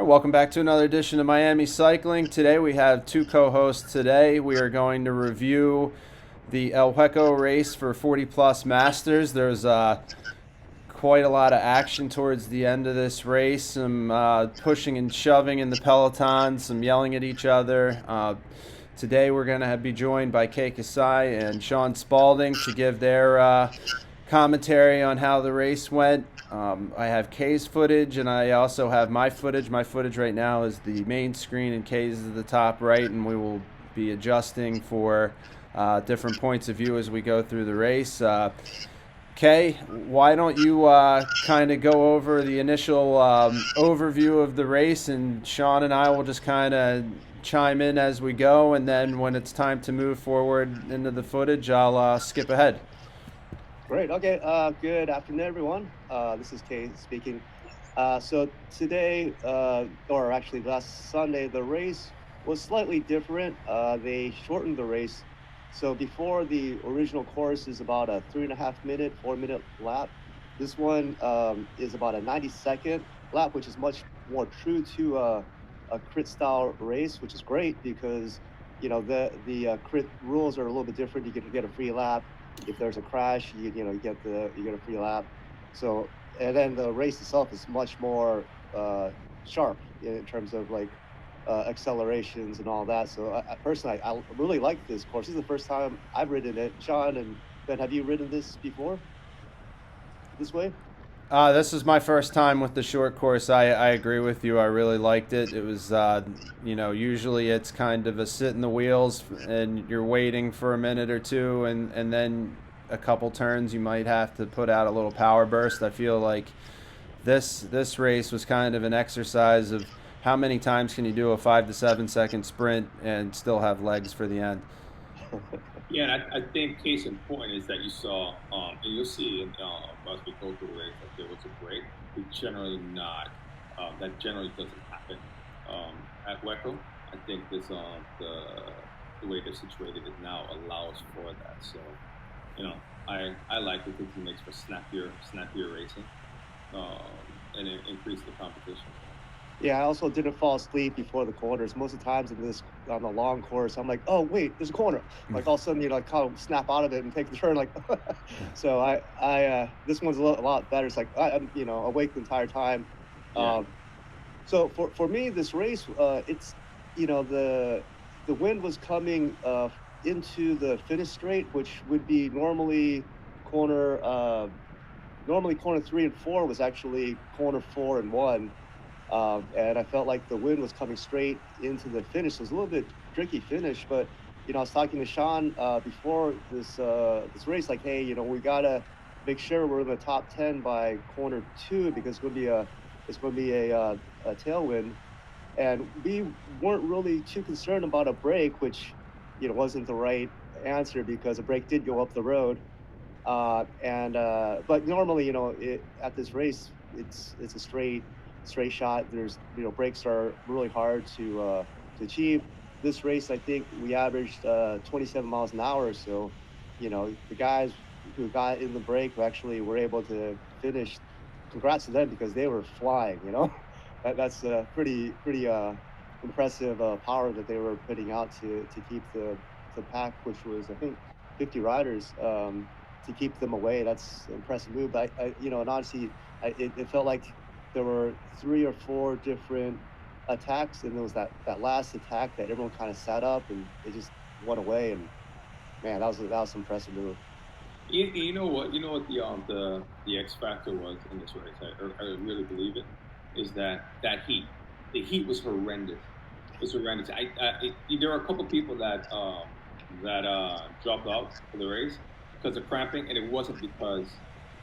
welcome back to another edition of Miami Cycling. Today we have two co-hosts today. We are going to review the El Hueco race for 40 Plus Masters. There's quite a lot of action towards the end of this race, some pushing and shoving in the peloton, some yelling at each other. Today we're going to be joined by Kei Kasai and Sean Spaulding to give their commentary on how the race went. I have Kei's footage, and I also have my footage. My footage right now is the main screen, and Kei's is at the top right, and we will be adjusting for different points of view as we go through the race. Kei, why don't you kind of go over the initial overview of the race, and Sean and I will just kind of chime in as we go, and then when it's time to move forward into the footage, I'll skip ahead. Great. Okay. Good afternoon, everyone. This is Kei speaking. So today, or actually last Sunday, the race was slightly different. They shortened the race. So before, the original course is about a 3.5-minute, 4-minute lap. This one is about a 90-second lap, which is much more true to a crit style race, which is great because the crit rules are a little bit different. You get a free lap. If there's a crash, you get a free lap. So, and then the race itself is much more sharp in terms of accelerations and all that. So personally, I really like this course. This is the first time I've ridden it. Sean and Ben, have you ridden this before? This way? This is my first time with the short course. I agree with you. I really liked it. It was, usually it's kind of a sit in the wheels and you're waiting for a minute or two, and then a couple turns you might have to put out a little power burst. I feel like this race was kind of an exercise of how many times can you do a 5 to 7 second sprint and still have legs for the end. Yeah, and I think case in point is that you saw, and you'll see as we go through the race, that there was a break. But generally not. That generally doesn't happen at Hueco. I think this the way they're situated is now allows for that. So, I like it because it makes for snappier racing, and it increase the competition. Yeah, I also didn't fall asleep before the corners. Most of the times on the long course, I'm like, oh wait, there's a corner. Like all of a sudden, kind of snap out of it and take the turn. Like, so I this one's a lot better. It's like I'm awake the entire time. Yeah. So for me, this race, it's the wind was coming into the finish straight, which would be normally corner 3 and 4 was actually corner 4 and 1. And I felt like the wind was coming straight into the finish. It was a little bit tricky finish, but I was talking to Sean before this race, like, hey, we gotta make sure we're in the top 10 by corner 2 because it's going to be a tailwind, and we weren't really too concerned about a break, which wasn't the right answer because a break did go up the road, but normally at this race it's a straight shot. There's breaks are really hard to achieve. This race, I think we averaged 27 miles an hour. So, the guys who got in the break who actually were able to finish, congrats to them because they were flying. That's pretty impressive power that they were putting out to keep the pack, which was I think 50 riders, to keep them away. That's an impressive move. But and honestly, it felt like there were 3 or 4 different attacks, and there was that last attack that everyone kind of sat up and it just went away. And man, that was an impressive move. You know what the X factor was in this race. I really believe it is that heat. The heat was horrendous. It was horrendous. There were a couple people that dropped out for the race because of cramping, and it wasn't because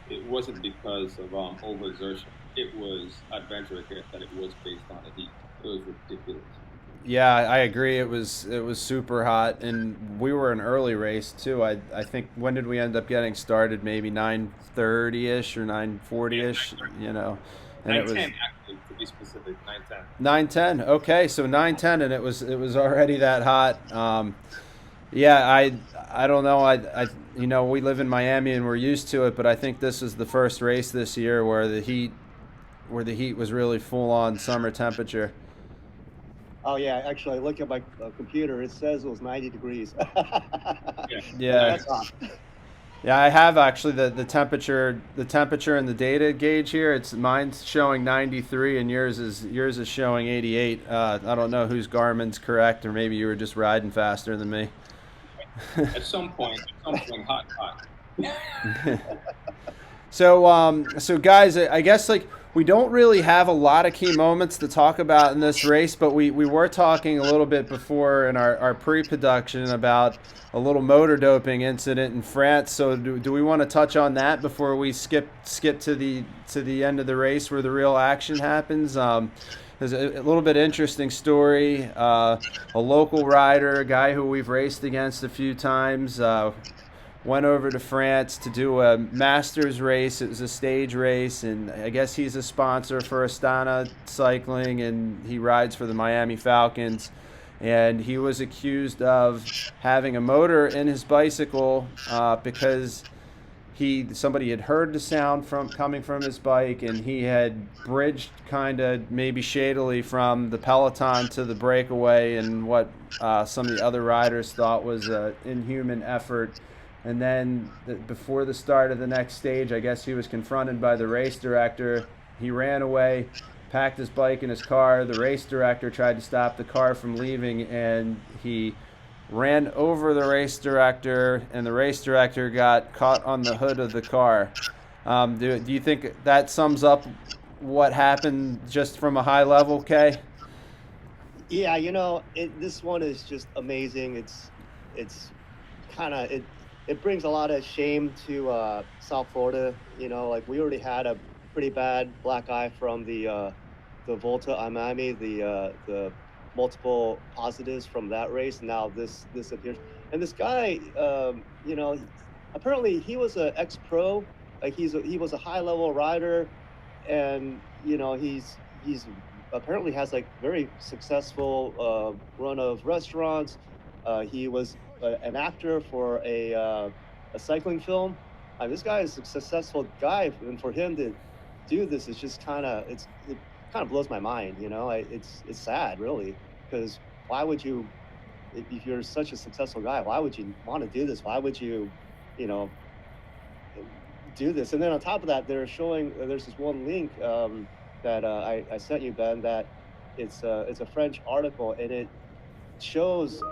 of overexertion. It was adventure that it was based on the heat. It was ridiculous. Yeah, I agree. It was super hot, and we were an early race too. I think, when did we end up getting started? Maybe 9:30ish or 9:40ish. And 9:10 it was actually, to be specific, 9:10. 9:10. Okay, so 9:10, and it was already that hot. Yeah, I don't know. I we live in Miami and we're used to it, but I think this is the first race this year where the heat where the heat was really full on summer temperature. Oh yeah, actually, I look at my computer. It says it was 90 degrees. Yeah. That's hot. Yeah, I have actually the temperature and the data gauge here. It's mine's showing 93 and yours is showing 88. I don't know whose Garmin's correct, or maybe you were just riding faster than me. At some point, hot. So guys, I guess like we don't really have a lot of key moments to talk about in this race, but we were talking a little bit before in our pre-production about a little motor doping incident in France. So do we want to touch on that before we skip to the end of the race where the real action happens? There's a little bit interesting story. A local rider, a guy who we've raced against a few times, went over to France to do a Masters race. It was a stage race, and I guess he's a sponsor for Astana Cycling, and he rides for the Miami Falcons. And he was accused of having a motor in his bicycle because somebody had heard the sound coming from his bike, and he had bridged kind of maybe shadily from the peloton to the breakaway, and what some of the other riders thought was an inhuman effort. And then before the start of the next stage, I guess he was confronted by the race director. He ran away, packed his bike in his car. The race director tried to stop the car from leaving, and he ran over the race director, and the race director got caught on the hood of the car. Do you think that sums up what happened just from a high level, Kei? Yeah, this one is just amazing. It's kind of it brings a lot of shame to South Florida. Like we already had a pretty bad black eye from the Volta a Miami, the multiple positives from that race. Now this appears, and this guy, apparently he was an ex-pro. Like he was a high-level rider, and he's apparently has like very successful run of restaurants. He was an actor for a cycling film. This guy is a successful guy, and for him to do this is just it kind of blows my mind. It's sad, really, because why would you, if you're such a successful guy, why would you want to do this? Why would you, do this? And then on top of that, there's this one link that I sent you, Ben, that it's a French article, and it shows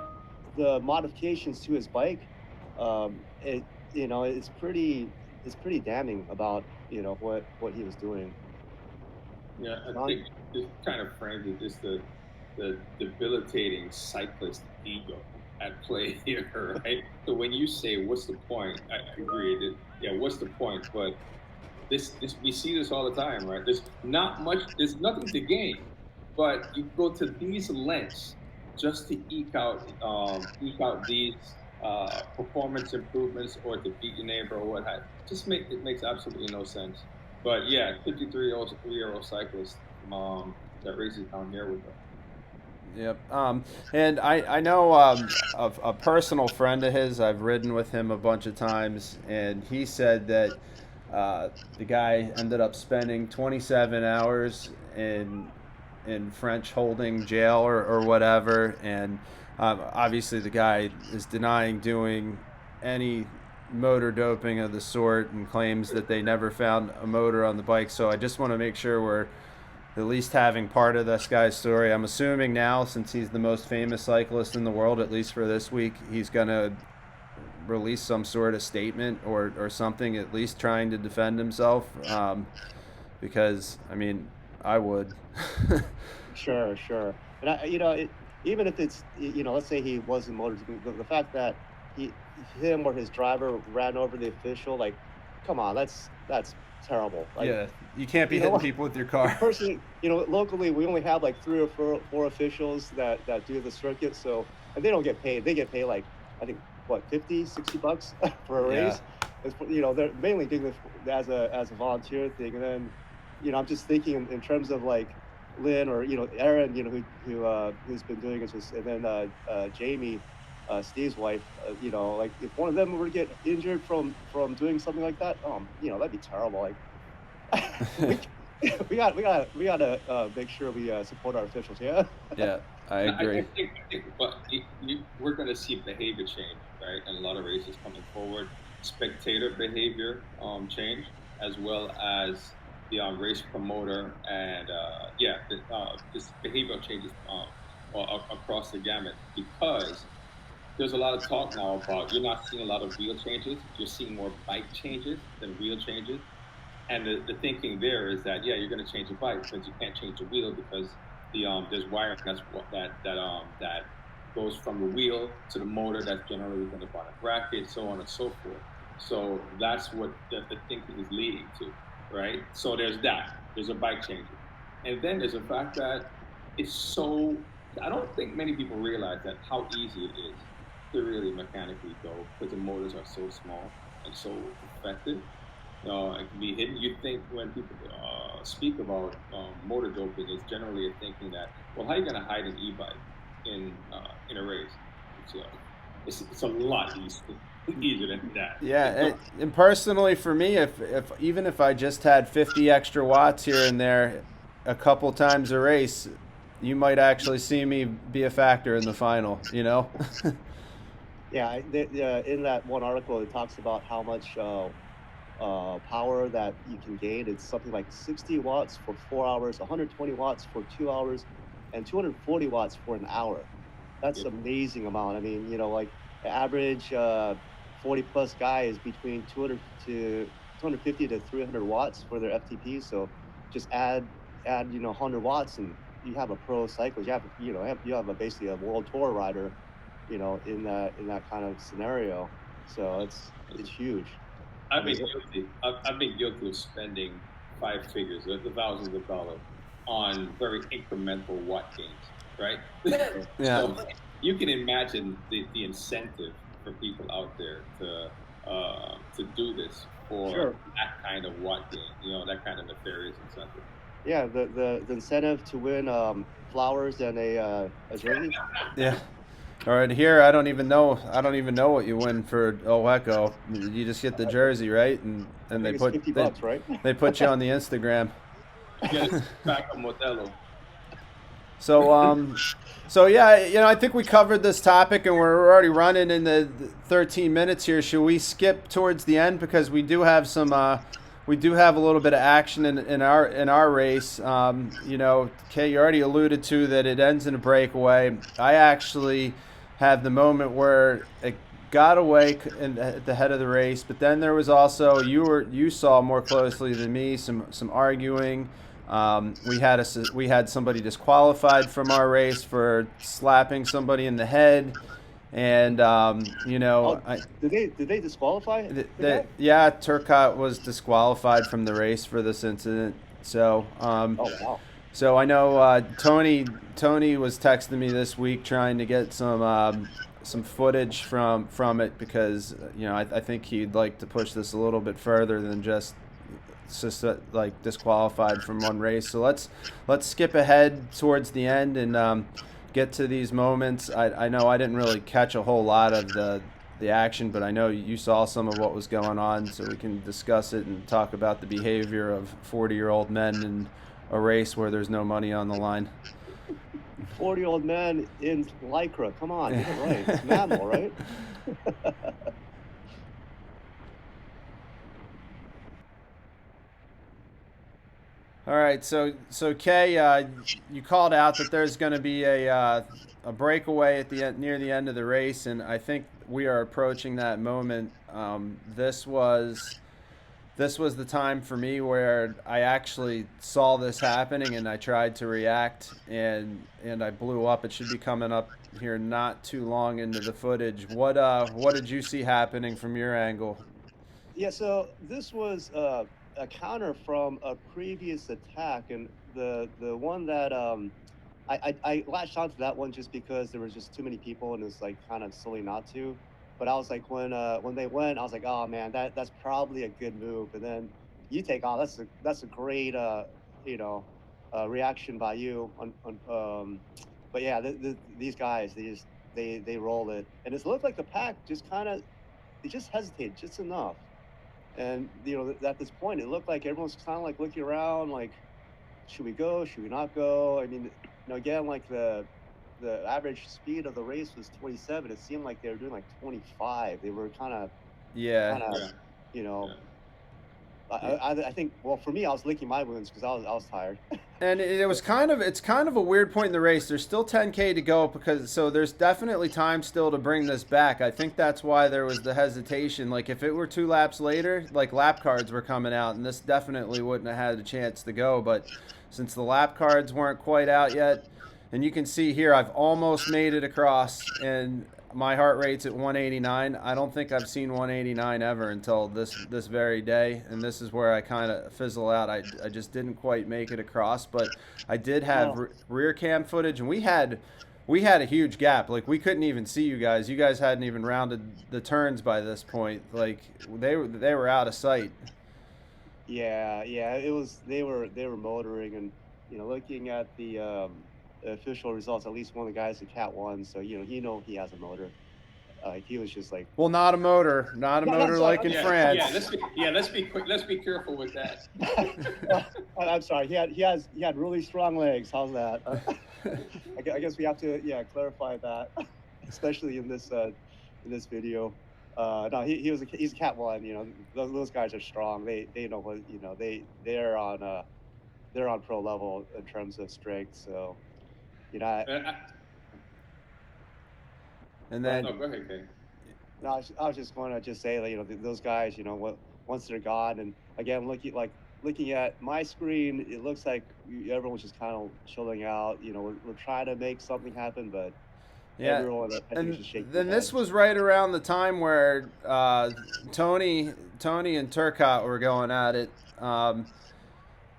the modifications to his bike. It's pretty damning about what he was doing. Yeah, I think this kind of frames it as the debilitating cyclist ego at play here, right? So when you say what's the point, I agree. What's the point? But this we see this all the time, right? There's nothing to gain, but you go to these lengths just to eke out these performance improvements, or to beat your neighbor or what have you. It makes absolutely no sense. But yeah, 53-year-old cyclist that races down here with them. Yep. And I know a personal friend of his. I've ridden with him a bunch of times, and he said that the guy ended up spending 27 hours in French holding jail or whatever, and obviously the guy is denying doing any motor doping of the sort and claims that they never found a motor on the bike. So I just want to make sure we're at least having part of this guy's story. I'm assuming now, since he's the most famous cyclist in the world, at least for this week, he's going to release some sort of statement or something, at least trying to defend himself, because I mean, I would. Sure. And even if it's, let's say he wasn't motor, the fact that him or his driver ran over the official, like, come on, that's terrible. Like, yeah, you can't be hitting people with your car. Personally, locally we only have like 3 or 4 officials that do the circuit, so, and they don't get paid. They get paid like, I think, what, $50-$60 for a race. Yeah. They're mainly doing this as a volunteer thing. And then, I'm just thinking in terms of like Lynn or Aaron, who's been doing this, and then Jamie, Steve's wife, like if one of them were to get injured from doing something like that, that'd be terrible. Like we gotta make sure we support our officials. Yeah. Yeah, I agree. I think but we're going to see behavior change, right? And a lot of races coming forward, spectator behavior change, as well as the race promoter and just behavioral changes across the gamut, because there's a lot of talk now about you're not seeing a lot of wheel changes, you're seeing more bike changes than wheel changes. And the thinking there is that you're going to change the bike because you can't change the wheel because there's wiring that goes from the wheel to the motor that's generally going to run a bracket, so on and so forth. So that's what the thinking is leading to, right? So there's that. There's a bike changing, and then there's the fact that it's so. I don't think many people realize that how easy it is to really mechanically go because the motors are so small and so effective. It can be hidden. You think when people speak about motor doping, is generally a thinking that, well, how are you going to hide an e-bike in a race? It's a lot easier than that. Yeah, and personally for me, if even if I just had 50 extra watts here and there, a couple times a race, you might actually see me be a factor in the final. You know. Yeah, in that one article, it talks about how much power that you can gain. It's something like 60 watts for 4 hours, 120 watts for 2 hours, and 240 watts for an hour. That's an amazing amount. I mean, like the average 40 plus guy is between 200 to 250 to 300 watts for their FTP. So just add 100 watts and you have a pro cyclist. You have basically a world tour rider, in that kind of scenario. So it's huge. I've been guilty. I've been guilty of spending 5 figures, the thousands of dollars, on very incremental watt gains, right? Yeah. So you can imagine the incentive for people out there to do this for that kind of watt gain, that kind of nefarious incentive. Yeah, the incentive to win flowers and a jersey. Yeah. All right, here I don't even know what you win for Hueco. You just get the jersey, right? And they put $50, right? They put you on the Instagram. Yes, back on Modelo. So yeah, I think we covered this topic, and we're already running in the 13 minutes here. Should we skip towards the end because we do have we do have a little bit of action in our race. Kei, you already alluded to that it ends in a breakaway. I actually have the moment where it got away at the head of the race, but then there was also you saw more closely than me some arguing. We had somebody disqualified from our race for slapping somebody in the head. And did they disqualify? Yeah, Turcotte was disqualified from the race for this incident. So, oh wow. So I know Tony was texting me this week trying to get some footage from it because I think he'd like to push this a little bit further than just like disqualified from one race. So let's skip ahead towards the end and get to these moments. I know I didn't really catch a whole lot of the action, but I know you saw some of what was going on, so we can discuss it and talk about the behavior of 40-year-old men in a race where there's no money on the line. 40-year-old men in Lycra. Come on, get it right. It's mammal, right? All right, so Kei, you called out that there's going to be a breakaway at the end, near the end of the race, and I think we are approaching that moment. This was the time for me where I actually saw this happening and I tried to react, and I blew up. It should be coming up here not too long into the footage. What did you see happening from your angle? Yeah, so this was a counter from a previous attack, and the one that I latched onto that one just because there was just too many people and it's like kind of silly not to. But I was like, when they went, I was like, oh man, that's probably a good move. And then you take off. That's a great reaction by you. But yeah, these guys, they rolled it, and it looked like the pack just they just hesitated just enough. And at this point, it looked like everyone's kind of like looking around, like should we go? Should we not go? I mean, again, like the average speed of the race was 27. It seemed like they were doing like 25. They were kind of, Yeah. you know. Yeah. I think, well, for me, I was licking my wounds because I was tired. And it's kind of a weird point in the race. There's still 10K to go so there's definitely time still to bring this back. I think that's why there was the hesitation. Like if it were 2 laps later, like lap cards were coming out, and this definitely wouldn't have had a chance to go. But since the lap cards weren't quite out yet, and you can see here, I've almost made it across, and my heart rate's at 189. I don't think I've seen 189 ever until this very day, and this is where I kind of fizzle out. I just didn't quite make it across, but I did have rear cam footage, and we had a huge gap. Like we couldn't even see you guys. You guys hadn't even rounded the turns by this point. Like they were out of sight. Yeah, it was they were motoring, and looking at the official results, at least one of the guys at Cat won, so he has a motor. He was just like, well, not a motor like in France. Let's be quick. Let's be careful with that. I'm sorry. He had really strong legs. How's that? I guess we have to clarify that, especially in this video. No, he's a Cat 1. Those guys are strong. They know what they're on pro level in terms of strength. So. And then, no, go ahead, Kei. No, I was just going to say that those guys, once they're gone, and again looking at my screen, it looks like everyone's just kind of chilling out. We're trying to make something happen, but everyone is just shaking. Then this was right around the time where Tony and Turcotte were going at it.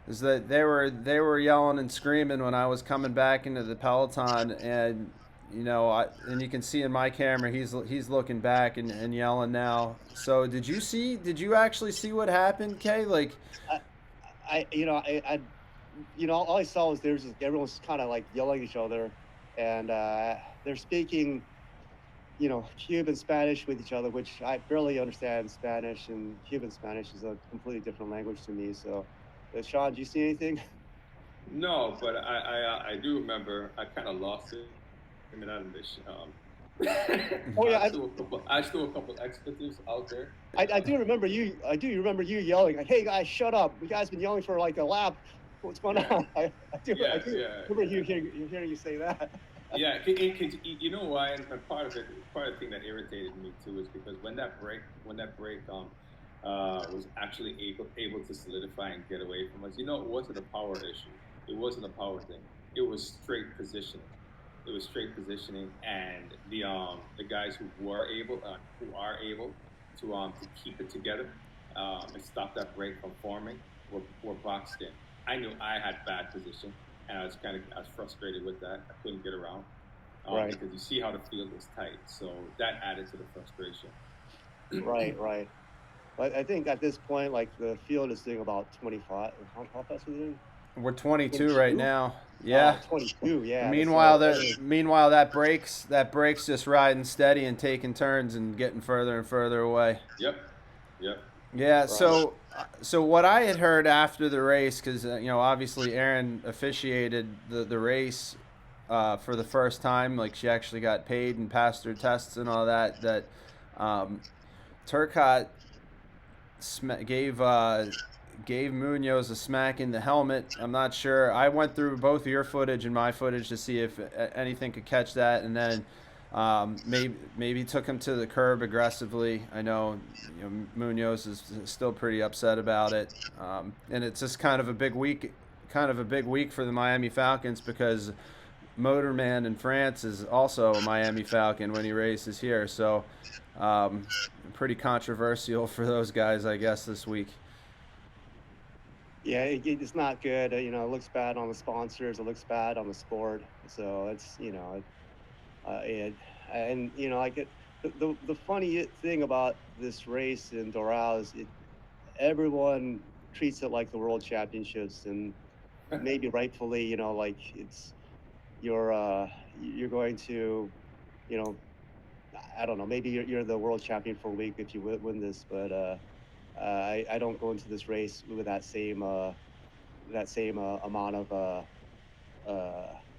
Is that they were yelling and screaming when I was coming back into the peloton, and and you can see in my camera he's looking back and yelling now. So did you actually see what happened, Kei? Like, all I saw was everyone's kind of like yelling at each other, and they're speaking, Cuban Spanish with each other, which I barely understand Spanish, and Cuban Spanish is a completely different language to me. So. Sean, did you see anything? No, but I do remember I kind of lost it in that mission. Oh yeah, I threw a couple expletives out there. I do remember you. I do remember you yelling, like, "Hey guys, shut up! You guys been yelling for like a lap. What's going on?" I do remember you hearing you say that. Yeah, you know why? And part of the thing that irritated me too is because when that break was actually able to solidify and get away from us. It wasn't a power issue. It wasn't a power thing. It was straight positioning. And the guys who are able to keep it together and stop that break from forming were boxed in. I knew I had bad position, and I was frustrated with that. I couldn't get around because you see how the field was tight. So that added to the frustration. Right. But I think at this point, like the field is doing about 25. How fast are we doing? We're 22 right now. Yeah. 22. Yeah. Meanwhile, that break's just riding steady and taking turns and getting further and further away. Yep. Yeah. Right. So what I had heard after the race, because obviously Erin officiated the race for the first time, like she actually got paid and passed her tests and all that. That Turcotte gave Munoz a smack in the helmet. I'm not sure. I went through both your footage and my footage to see if anything could catch that, and then maybe took him to the curb aggressively. I know, Munoz is still pretty upset about it, and it's just kind of a big week for the Miami Falcons, because Motorman in France is also a Miami Falcon when he races here. So pretty controversial for those guys, I guess, this week. Yeah, it's not good. It looks bad on the sponsors. It looks bad on the sport. So it's like the funny thing about this race in Doral is everyone treats it like the World Championships, and maybe rightfully, like it's you're going to, I don't know, maybe you're the world champion for a week if you win this, but I don't go into this race with that same that same amount of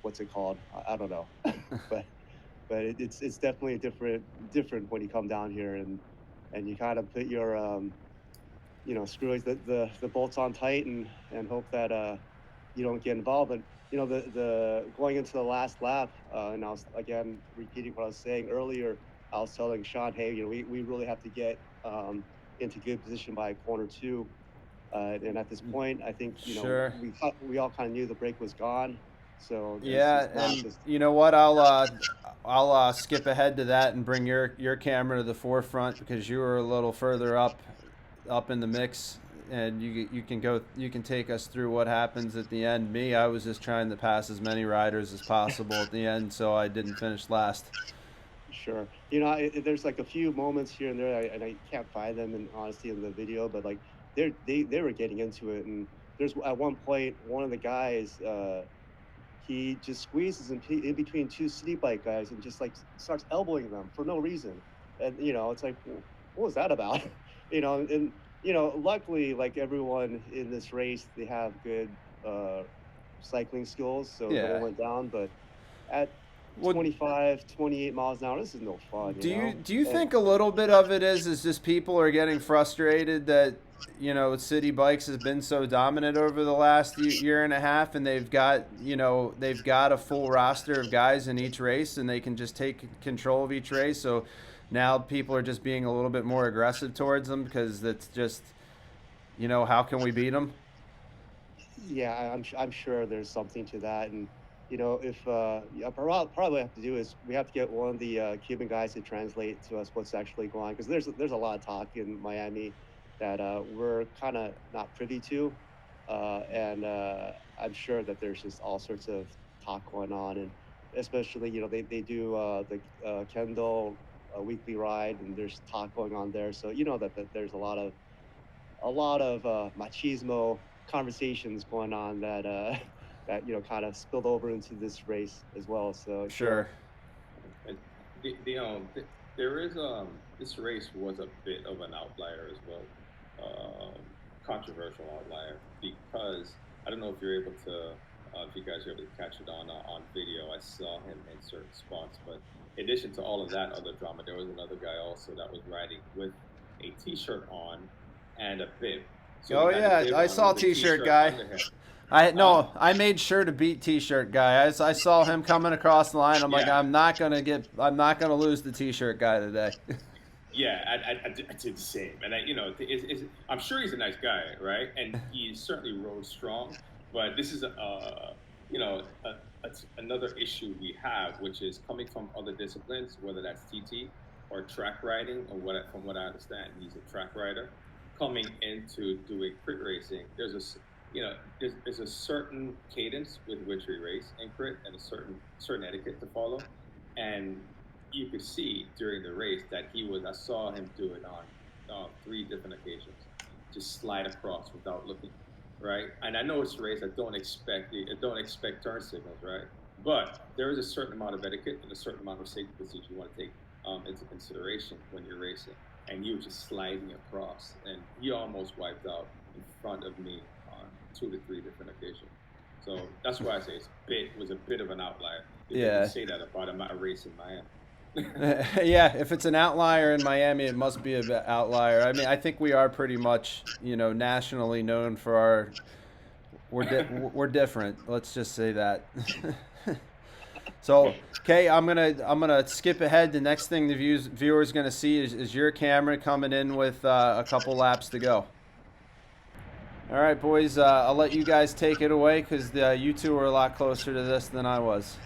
what's it called? I don't know, but it's definitely different when you come down here and you kind of put your screws the bolts on tight and hope that you don't get involved. And the going into the last lap, and I was again repeating what I was saying earlier. I was telling Sean, hey, we really have to get into good position by corner 2. And at this point, I think Sure. we all kind of knew the break was gone. So Yeah, and you know what? I'll skip ahead to that and bring your camera to the forefront because you were a little further up in the mix, and you can take us through what happens at the end. Me, I was just trying to pass as many riders as possible at the end, so I didn't finish last. Sure. There's like a few moments here and there, and I can't find them in honesty in the video, but like they were getting into it, and there's at one point one of the guys he just squeezes in between 2 city bike guys and just like starts elbowing them for no reason, and it's like, what was that about? And luckily, like everyone in this race, they have good cycling skills, so no one went down, but at 25, 28 miles an hour, this is no fun. Do you think a little bit of it is just people are getting frustrated that city bikes has been so dominant over the last year and a half, and they've got a full roster of guys in each race, and they can just take control of each race. So now people are just being a little bit more aggressive towards them because it's just how can we beat them? Yeah, I'm sure there's something to that, and if probably have to do is we have to get one of the Cuban guys to translate to us what's actually going on, because there's a lot of talk in Miami that we're kind of not privy to, and I'm sure that there's just all sorts of talk going on, and especially they do the Kendall weekly ride, and there's talk going on there, so that there's a lot of machismo conversations going on that that kind of spilled over into this race as well. So sure. There is this race was a bit of an outlier as well, controversial outlier, because I don't know if you're able to, if you guys are able to catch it on video. I saw him in certain spots, but in addition to all of that other drama, there was another guy also that was riding with a T-shirt on and a bib. So I saw T-shirt guy. I made sure to beat T-shirt guy. I saw him coming across the line. I'm like, I'm not gonna lose the T-shirt guy today. Yeah, I did the same, and I'm sure he's a nice guy, right? And he certainly rode strong. But this is another issue we have, which is coming from other disciplines, whether that's TT or track riding, or from what I understand, he's a track rider. Coming into doing crit racing, there's a certain cadence with which we race in crit, and a certain etiquette to follow. And you could see during the race that I saw him do it on 3 different occasions, just slide across without looking, right? And I know it's a race. I don't expect turn signals, right? But there is a certain amount of etiquette and a certain amount of safety procedures you want to take into consideration when you're racing. And he was just sliding across, and he almost wiped out in front of me on 2 to 3 different occasions. So that's why I say it was a bit of an outlier. You can say that about a race in Miami. Yeah, if it's an outlier in Miami, it must be an outlier. I mean, I think we are pretty much, nationally known for we're different. Let's just say that. So, Kei, I'm gonna skip ahead. The next thing the viewer's gonna see is your camera coming in with a couple laps to go. All right, boys. I'll let you guys take it away because you two are a lot closer to this than I was.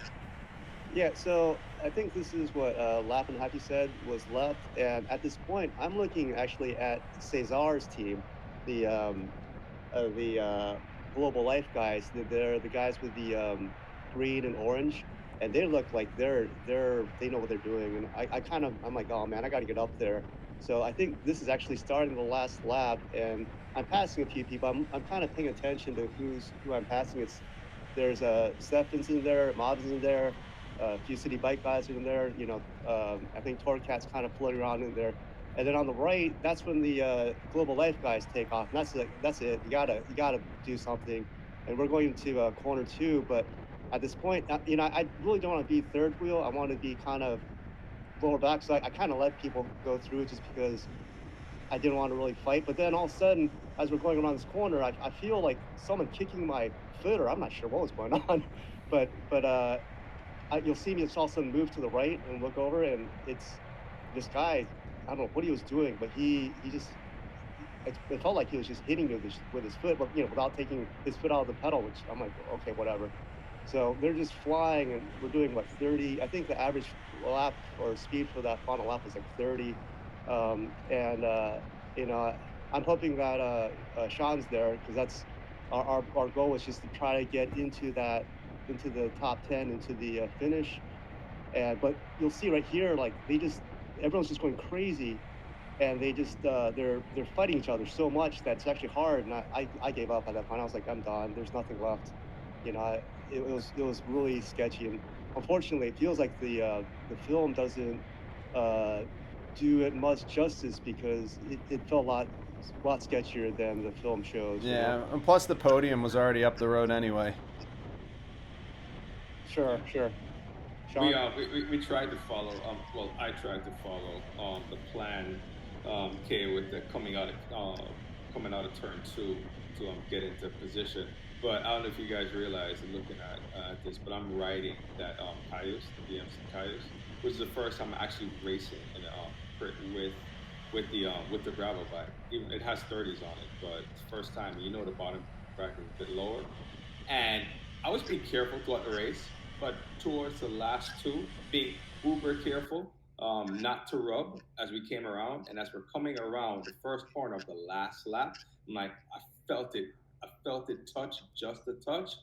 Yeah. So I think this is what Lap and Happy said was left, and at this point, I'm looking actually at Cesar's team, the Global Life guys. They're the guys with the green and orange. And they look like they know what they're doing, and I'm like, oh man, I got to get up there. So I think this is actually starting the last lap, and I'm passing a few people. I'm kind of paying attention to who I'm passing. There's Stephens in there, Mobs in there, a few city bike guys are in there. I think Torcat's kind of floating around in there, and then on the right, that's when the Global Life guys take off. And that's it. You gotta do something. and we're going into corner 2. But at this point, you know, I really don't want to be third wheel. I want to be kind of lower back. So I kind of let people go through just because I didn't want to really fight. But then all of a sudden, as we're going around this corner, I feel like someone kicking my foot, or I'm not sure what was going on. But you'll see me all of a sudden move to the right and look over, and it's this guy. I don't know what he was doing, but he just, it felt like he was just hitting me with his foot, but, you know, without taking his foot out of the pedal, which I'm like, okay, whatever. So they're just flying, and we're doing what, 30. I think the average lap or speed for that final lap was like 30. You know, I'm hoping that Sean's there, because that's our goal was just to try to get into the top 10, into the finish. But you'll see right here, like everyone's just going crazy, and they just they're fighting each other so much that it's actually hard. And I gave up at that point. I was like, I'm done. There's nothing left. You know, it was really sketchy, and unfortunately, it feels like the film doesn't do it much justice, because it felt a lot sketchier than the film shows. Yeah, you know? and plus the podium was already up the road anyway. Sure. Sean? We tried to follow. Well, I tried to follow the plan, Kei, with the coming out of turn 2 to get into position. But I don't know if you guys realize, looking at this, but I'm riding that Cayuse, the BMC Cayuse, which is the first time I'm actually racing in with the gravel bike. Even it has 30s on it, but it's the first time. You know, the bottom bracket is a bit lower, and I was being careful throughout the race, but towards the last 2, being uber careful, not to rub as we came around, and as we're coming around the first corner of the last lap, I'm like, I felt it touch just a touch.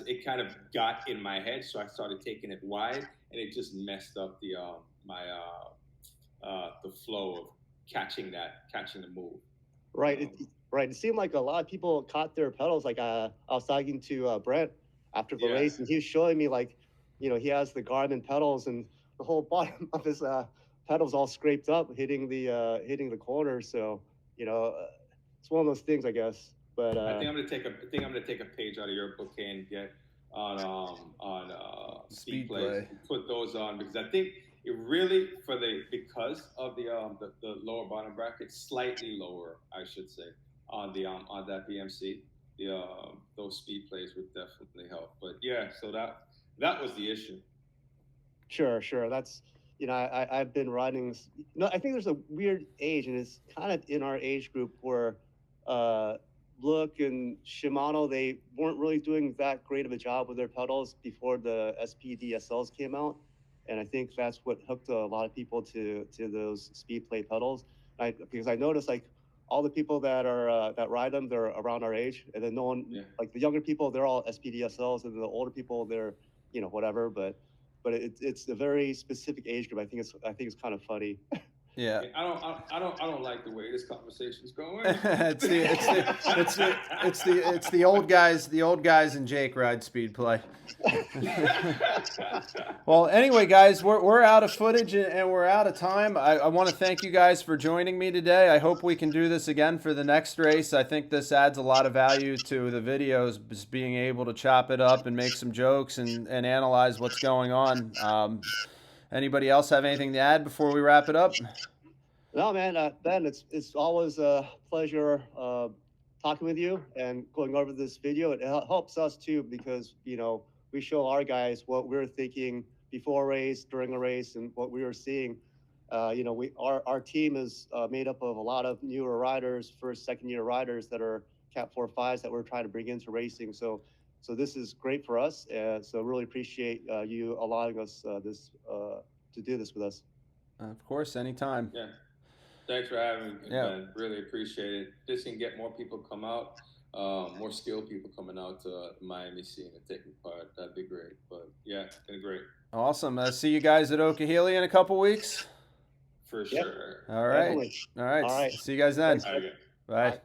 It kind of got in my head, so I started taking it wide, and it just messed up the flow of catching the move. Right. Right. It seemed like a lot of people caught their pedals. Like I was talking to Brent after the race, and he was showing me, like, you know, he has the Garmin pedals, and the whole bottom of his pedals all scraped up, hitting the corner. So, you know, it's one of those things, I guess. But I think I'm gonna take a page out of your book and get on speed plays and put those on, because I think it really, because of the lower bottom bracket, slightly lower, I should say, on that BMC, those speed plays would definitely help. But yeah, so that was the issue. Sure. That's, you know, I've been riding. No, I think there's a weird age, and it's kind of in our age group where Look and Shimano, they weren't really doing that great of a job with their pedals before the SPDSLs came out, and I think that's what hooked a lot of people to those speed play pedals. Because I noticed, like, all the people that are that ride them, they're around our age, and then no one, like the younger people, they're all SPDSLs, and the older people, they're, you know, whatever. But it's a very specific age group. I think it's kind of funny. Yeah. I don't like the way this conversation's going. it's the old guys and Jake ride speed play. Well, anyway, guys, we're out of footage and we're out of time. I want to thank you guys for joining me today. I hope we can do this again for the next race. I think this adds a lot of value to the videos, just being able to chop it up and make some jokes and analyze what's going on. Anybody else have anything to add before we wrap it up? No, man, Ben, it's always a pleasure talking with you and going over this video. It helps us too, because, you know, we show our guys what we're thinking before a race, during a race, and what we were seeing. You know, our team is made up of a lot of newer riders, first, second year riders that are Cat 4-5s that we're trying to bring into racing. So this is great for us, and so really appreciate you allowing us to do this with us. Of course, anytime. Yeah. Thanks for having me, Ben. Really appreciate it. This can get more people come out, more skilled people coming out to the Miami scene and taking part. That'd be great. But yeah, it's been great. Awesome. See you guys at Okahili in a couple weeks. For sure. All right. Definitely. All right. All right. See you guys then. Thanks, Bye.